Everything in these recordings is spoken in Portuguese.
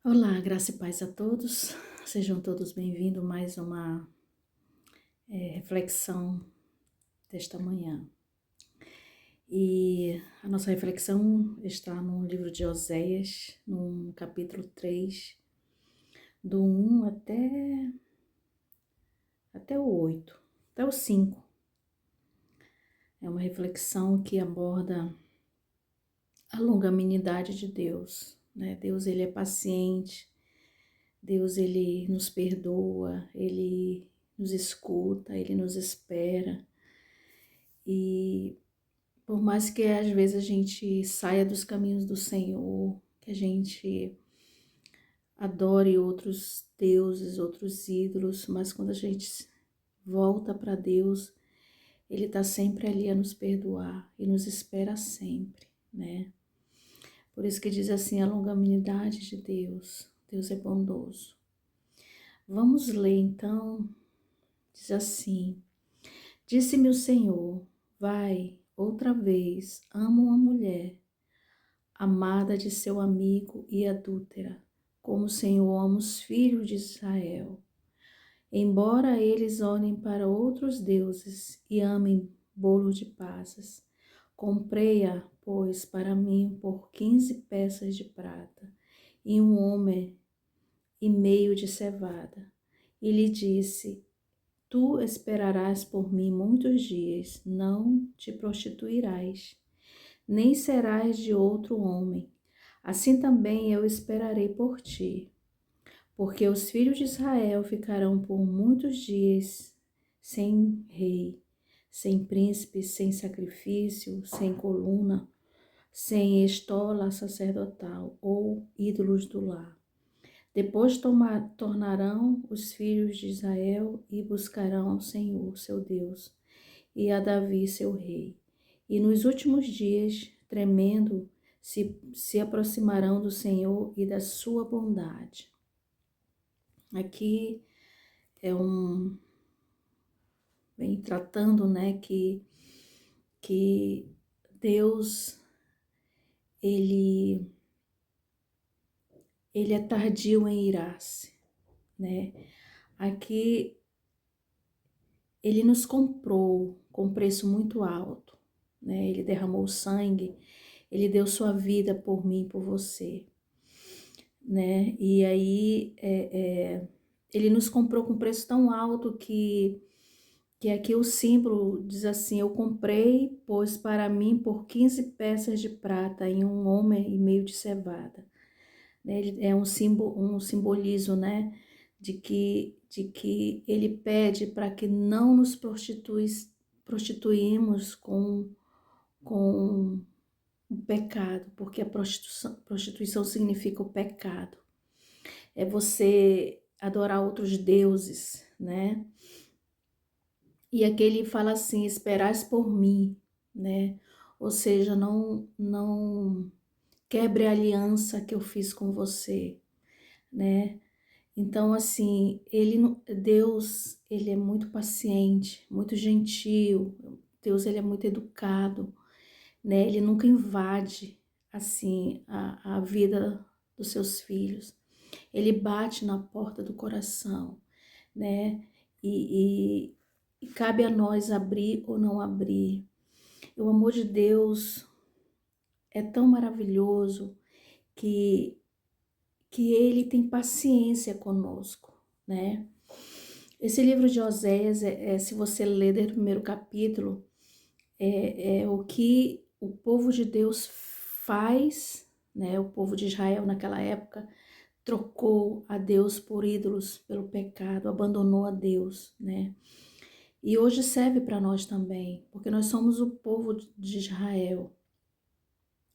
Olá, graça e paz a todos. Sejam todos bem-vindos a mais uma reflexão desta manhã. E a nossa reflexão está no livro de Oséias, no capítulo 3, do 1 até o 8, até o 5. É uma reflexão que aborda a longanimidade de Deus, né? Deus, ele é paciente. Deus, ele nos perdoa, ele nos escuta, ele nos espera. E por mais que às vezes a gente saia dos caminhos do Senhor, que a gente adore outros deuses, outros ídolos, mas quando a gente volta para Deus, ele está sempre ali a nos perdoar e nos espera sempre, né? Por isso que diz assim, a longanimidade de Deus. Deus é bondoso. Vamos ler então. Diz assim: Disse-me o Senhor, vai, outra vez, amo uma mulher, amada de seu amigo e adúltera, como o Senhor ama os filhos de Israel. Embora eles olhem para outros deuses e amem bolo de passas, comprei-a, pois, para mim por 15 peças de prata e um homem e meio de cevada. E lhe disse: Tu esperarás por mim muitos dias, não te prostituirás, nem serás de outro homem. Assim também eu esperarei por ti, porque os filhos de Israel ficarão por muitos dias sem rei, sem príncipe, sem sacrifício, sem coluna, sem estola sacerdotal ou ídolos do lar. Depois tornarão os filhos de Israel e buscarão ao Senhor, seu Deus, e a Davi, seu rei. E nos últimos dias, tremendo, se aproximarão do Senhor e da sua bondade. Aqui vem tratando, né, que Deus, ele é tardio em irar-se, né? Aqui ele nos comprou com preço muito alto, né? Ele derramou sangue, ele deu sua vida por mim, por você, né? E aí ele nos comprou com preço tão alto que aqui o símbolo diz assim: eu comprei, pois para mim por 15 peças de prata em um homem e meio de cevada. É um simbolismo, né, de que ele pede para que não nos prostituímos com o pecado, porque a prostituição significa o pecado. É você adorar outros deuses, né? E aqui ele fala assim: esperais por mim, né? Ou seja, não quebre a aliança que eu fiz com você, né? Então, assim, Deus, ele é muito paciente, muito gentil. Deus, ele é muito educado, né? Ele nunca invade, assim, a vida dos seus filhos. Ele bate na porta do coração, né? E cabe a nós abrir ou não abrir. O amor de Deus é tão maravilhoso que ele tem paciência conosco, né? Esse livro de Oséias, se você ler desde o primeiro capítulo, é o que o povo de Deus faz, né? O povo de Israel naquela época trocou a Deus por ídolos, pelo pecado, abandonou a Deus, né? E hoje serve para nós também, porque nós somos o povo de Israel.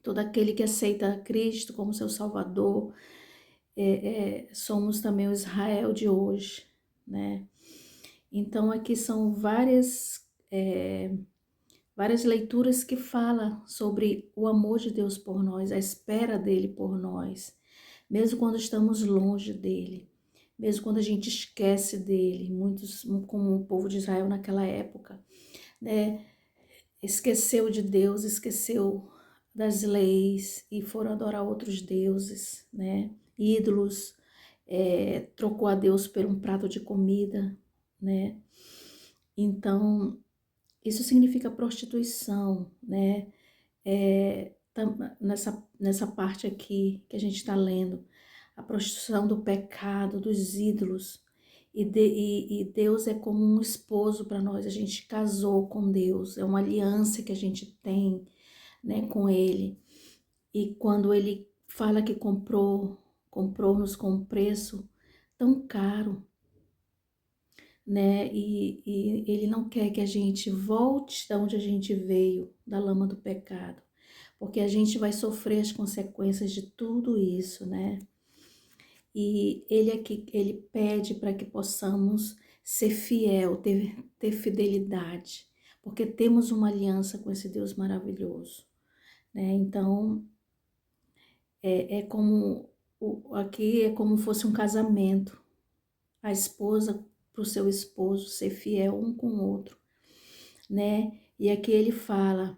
Todo aquele que aceita Cristo como seu Salvador, somos também o Israel de hoje, né? Então aqui são várias leituras que falam sobre o amor de Deus por nós, a espera dele por nós, mesmo quando estamos longe dele, mesmo quando a gente esquece dele, muitos, como o povo de Israel naquela época, né? Esqueceu de Deus, esqueceu das leis e foram adorar outros deuses, né? Ídolos, trocou a Deus por um prato de comida, né? Então, isso significa prostituição, né? Nessa parte aqui que a gente está lendo, a prostituição do pecado, dos ídolos. E Deus é como um esposo para nós, a gente casou com Deus, é uma aliança que a gente tem, né, com Ele. E quando Ele fala que comprou-nos com um preço tão caro, né, e Ele não quer que a gente volte de onde a gente veio, da lama do pecado, porque a gente vai sofrer as consequências de tudo isso, né? E ele pede para que possamos ser fiel, ter fidelidade, porque temos uma aliança com esse Deus maravilhoso, né? Então, aqui é como fosse um casamento, a esposa para o seu esposo ser fiel um com o outro, né? E aqui ele fala,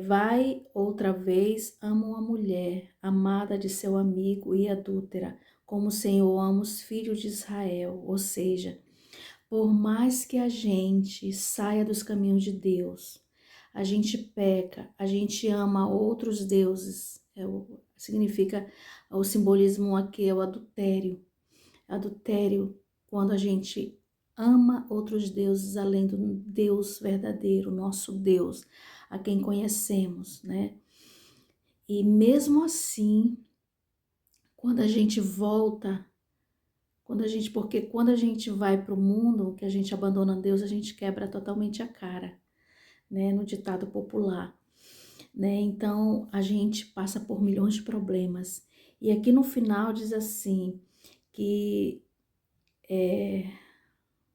vai outra vez, ama uma mulher, amada de seu amigo e adúltera, como o Senhor ama os filhos de Israel. Ou seja, por mais que a gente saia dos caminhos de Deus, a gente peca, a gente ama outros deuses, significa, o simbolismo aqui é o adultério. Adultério, quando a gente ama outros deuses além do Deus verdadeiro, nosso Deus, a quem conhecemos, né? E mesmo assim, quando a gente volta, porque quando a gente vai para o mundo, que a gente abandona Deus, a gente quebra totalmente a cara, né? No ditado popular, né? Então, a gente passa por milhões de problemas. E aqui no final diz assim, que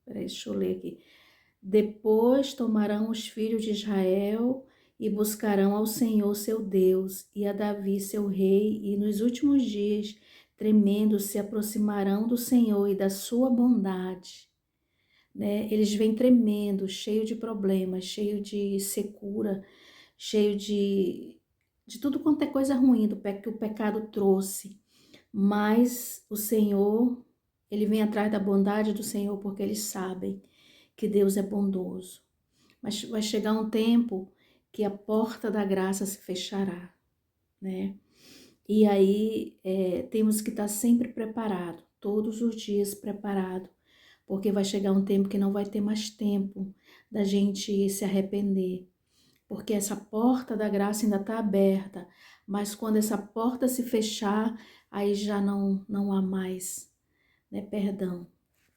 peraí, deixa eu ler aqui. Depois tomarão os filhos de Israel e buscarão ao Senhor seu Deus e a Davi seu rei, e nos últimos dias, tremendo, se aproximarão do Senhor e da sua bondade, né? Eles vêm tremendo, cheio de problemas, cheio de secura, cheio de tudo quanto é coisa ruim que o pecado trouxe. Mas o Senhor, ele vem atrás da bondade do Senhor, porque eles sabem que Deus é bondoso. Mas vai chegar um tempo que a porta da graça se fechará, né? E aí temos que estar sempre preparado, todos os dias preparado, porque vai chegar um tempo que não vai ter mais tempo da gente se arrepender, porque essa porta da graça ainda está aberta, mas quando essa porta se fechar, aí já não há mais, né, perdão,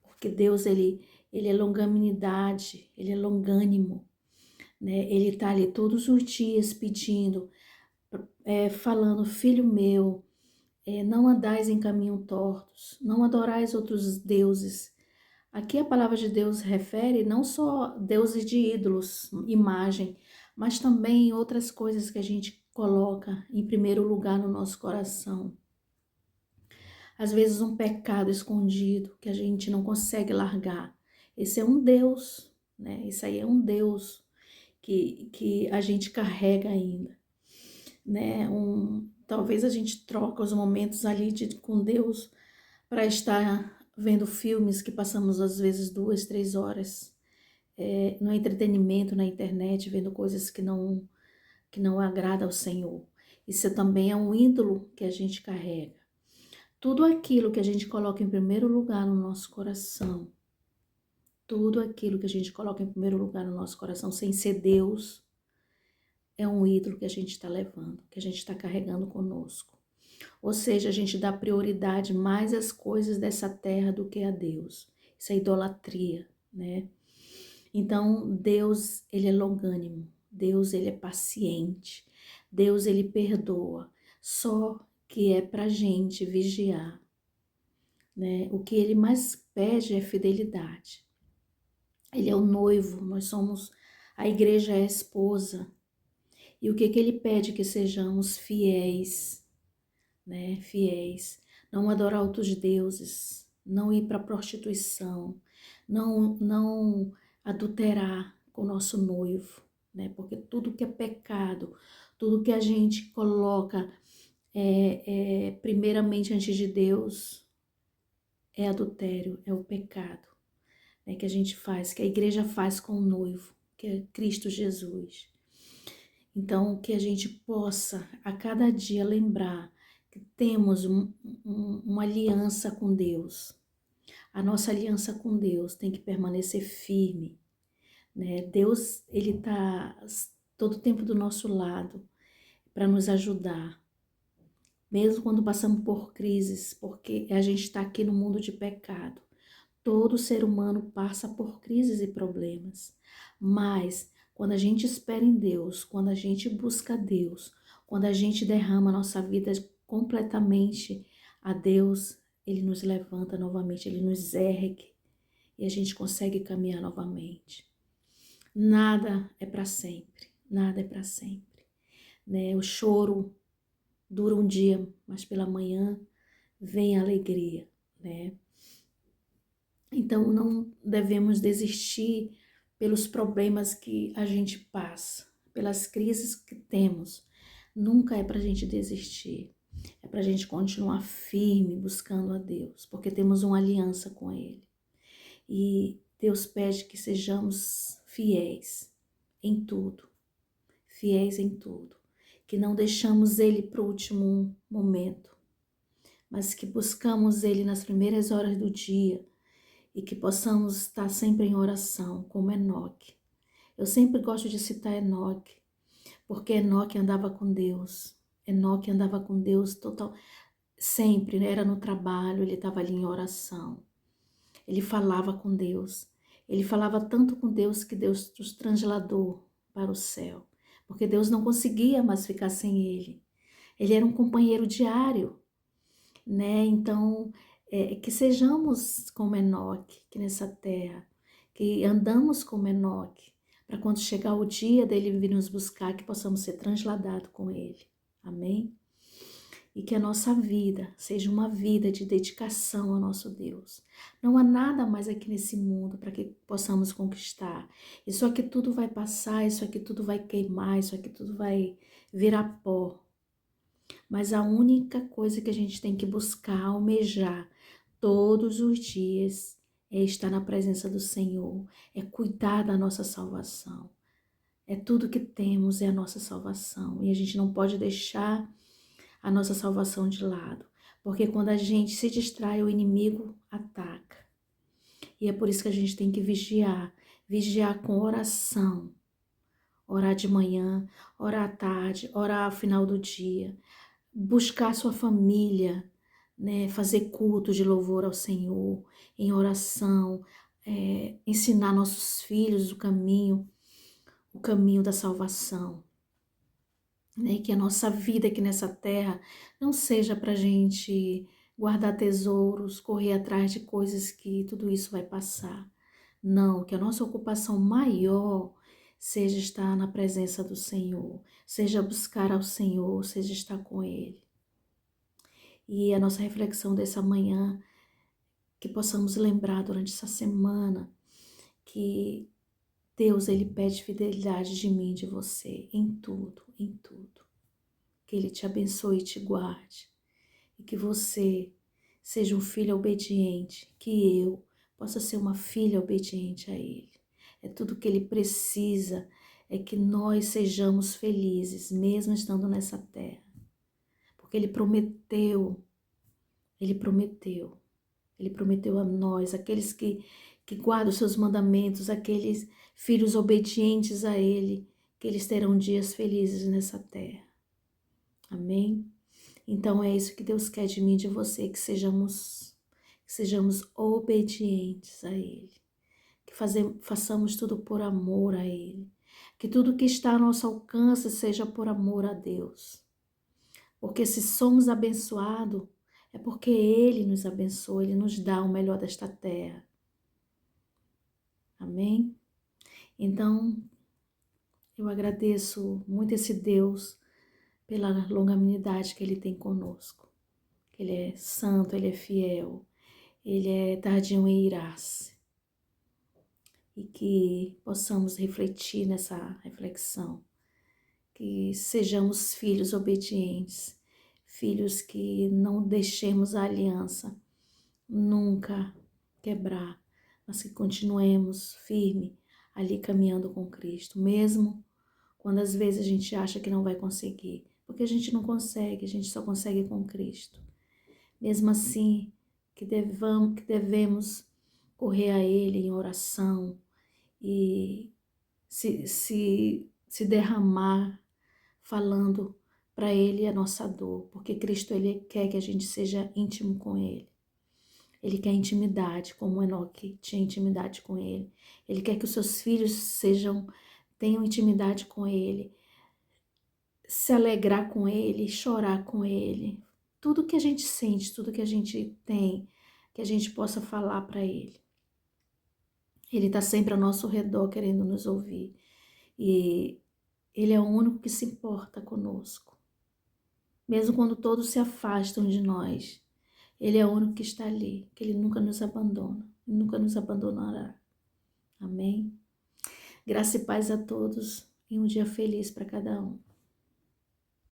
porque Deus, ele é longanimidade, ele é longânimo, né, ele está ali todos os dias pedindo, falando, filho meu, não andais em caminho tortos, não adorais outros deuses. Aqui a palavra de Deus refere não só deuses de ídolos, imagem, mas também outras coisas que a gente coloca em primeiro lugar no nosso coração. Às vezes um pecado escondido que a gente não consegue largar. Esse é um Deus, né? Isso aí é um Deus que a gente carrega ainda, né? Talvez a gente troca os momentos ali com Deus para estar vendo filmes que passamos às vezes 2, 3 horas no entretenimento, na internet, vendo coisas que não agrada ao Senhor. Isso também é um ídolo que a gente carrega. Tudo aquilo que a gente coloca em primeiro lugar no nosso coração, tudo aquilo que a gente coloca em primeiro lugar no nosso coração, sem ser Deus, é um ídolo que a gente está levando, que a gente está carregando conosco. Ou seja, a gente dá prioridade mais às coisas dessa terra do que a Deus. Isso é idolatria, né? Então, Deus, ele é longânimo. Deus, ele é paciente. Deus, ele perdoa. Só que é pra gente vigiar, né? O que ele mais pede é fidelidade. Ele é o noivo, nós somos, a igreja é a esposa. E o que ele pede? Que sejamos fiéis, né? Fiéis. Não adorar outros deuses, não ir para prostituição, não adulterar com o nosso noivo, né? Porque tudo que é pecado, Tudo que a gente coloca primeiramente antes de Deus é adultério, é o pecado, né, que a gente faz, que a igreja faz com o noivo, que é Cristo Jesus. Então, que a gente possa a cada dia lembrar que temos uma aliança com Deus. A nossa aliança com Deus tem que permanecer firme, né? Deus, ele está todo o tempo do nosso lado para nos ajudar, mesmo quando passamos por crises, porque a gente está aqui no mundo de pecado. Todo ser humano passa por crises e problemas, mas quando a gente espera em Deus, quando a gente busca Deus, quando a gente derrama a nossa vida completamente a Deus, Ele nos levanta novamente, Ele nos ergue e a gente consegue caminhar novamente. Nada é para sempre, nada é para sempre, né? O choro dura um dia, mas pela manhã vem a alegria, né? Então não devemos desistir pelos problemas que a gente passa, pelas crises que temos. Nunca é para a gente desistir, é para a gente continuar firme buscando a Deus, porque temos uma aliança com Ele. E Deus pede que sejamos fiéis em tudo, fiéis em tudo, que não deixamos Ele para o último momento, mas que buscamos Ele nas primeiras horas do dia e que possamos estar sempre em oração, como Enoque. Eu sempre gosto de citar Enoque, porque Enoque andava com Deus. Enoque andava com Deus total, sempre, né? Era no trabalho, ele estava ali em oração. Ele falava com Deus. Ele falava tanto com Deus que Deus os transladou para o céu, porque Deus não conseguia mais ficar sem ele. Ele era um companheiro diário, né? Então, que sejamos como Enoque aqui nessa terra, que andamos como Enoque, para quando chegar o dia dele vir nos buscar, que possamos ser transladados com ele. Amém? E que a nossa vida seja uma vida de dedicação ao nosso Deus. Não há nada mais aqui nesse mundo para que possamos conquistar. Isso aqui tudo vai passar, isso aqui tudo vai queimar, isso aqui tudo vai virar pó. Mas a única coisa que a gente tem que buscar, almejar todos os dias é estar na presença do Senhor, é cuidar da nossa salvação. É tudo que temos, é a nossa salvação. E a gente não pode deixar a nossa salvação de lado, porque quando a gente se distrai, o inimigo ataca. E é por isso que a gente tem que vigiar, vigiar com oração. Orar de manhã, orar à tarde, orar ao final do dia, buscar sua família, né, fazer culto de louvor ao Senhor, em oração, ensinar nossos filhos o caminho da salvação, né, e que a nossa vida aqui nessa terra não seja para a gente guardar tesouros, correr atrás de coisas que tudo isso vai passar. Não, que a nossa ocupação maior seja estar na presença do Senhor, seja buscar ao Senhor, seja estar com Ele. E a nossa reflexão dessa manhã, que possamos lembrar durante essa semana que Deus, Ele pede fidelidade de mim, de você, em tudo, em tudo. Que Ele te abençoe e te guarde. E que você seja um filho obediente, que eu possa ser uma filha obediente a Ele. É tudo que Ele precisa, é que nós sejamos felizes, mesmo estando nessa terra. Porque Ele prometeu, Ele prometeu. Ele prometeu a nós, aqueles que guardam os seus mandamentos, aqueles filhos obedientes a Ele, que eles terão dias felizes nessa terra. Amém? Então é isso que Deus quer de mim e de você, que sejamos obedientes a Ele, que façamos tudo por amor a Ele, que tudo que está ao nosso alcance seja por amor a Deus. Porque se somos abençoados, é porque Ele nos abençoa, Ele nos dá o melhor desta terra. Amém? Então, eu agradeço muito esse Deus pela longanimidade que Ele tem conosco. Ele é santo, Ele é fiel, Ele é tardio em irar-se. E que possamos refletir nessa reflexão, que sejamos filhos obedientes, filhos que não deixemos a aliança nunca quebrar, mas que continuemos firme ali caminhando com Cristo, mesmo quando às vezes a gente acha que não vai conseguir, porque a gente não consegue, a gente só consegue com Cristo. Mesmo assim, que devemos correr a Ele em oração e se derramar falando para Ele a nossa dor, porque Cristo Ele quer que a gente seja íntimo com Ele. Ele quer intimidade, como Enoque tinha intimidade com Ele. Ele quer que os seus filhos tenham intimidade com Ele, se alegrar com Ele, chorar com Ele. Tudo que a gente sente, tudo que a gente tem, que a gente possa falar para Ele. Ele está sempre ao nosso redor querendo nos ouvir. E Ele é o único que se importa conosco. Mesmo quando todos se afastam de nós, Ele é o único que está ali, que Ele nunca nos abandona, nunca nos abandonará. Amém? Graça e paz a todos e um dia feliz para cada um.